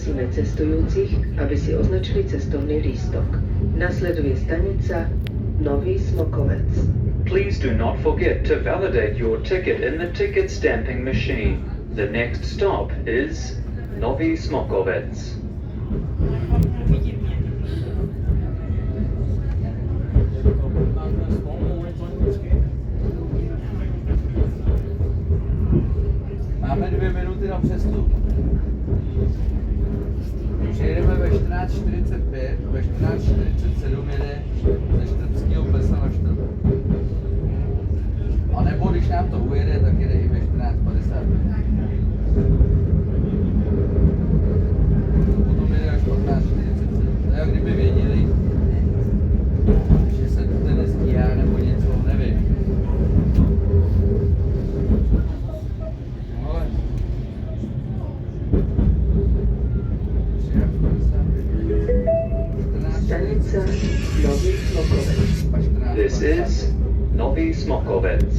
Prosíme cestujúcich, aby si označili cestovný lístok. Nasleduje stanica Nový Smokovec. Please do not forget to validate your ticket in the ticket stamping machine. The next stop is Nový Smokovec. Máme 2 minuty na přestup. Přijedeme ve 14:45, ve 14:47 jede ze Štrbského Plesa na Štrb. A nebo když nám to ujede, tak jede i ve 14:50. Potom jede až 15:47. To je jak kdyby věděli, že se to nestíhá nebo něco, nevím. Stanica Nový Smokovec. This is Nový Smokovec.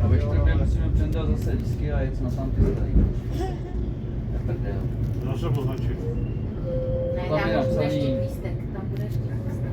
A ve Štrbě musíme přendat zase lístky a jet na tam ty starý. Neprdel. Na co označit? Ne, Tam je tam už bude napsaný- štít lístek, tam bude štít lístek.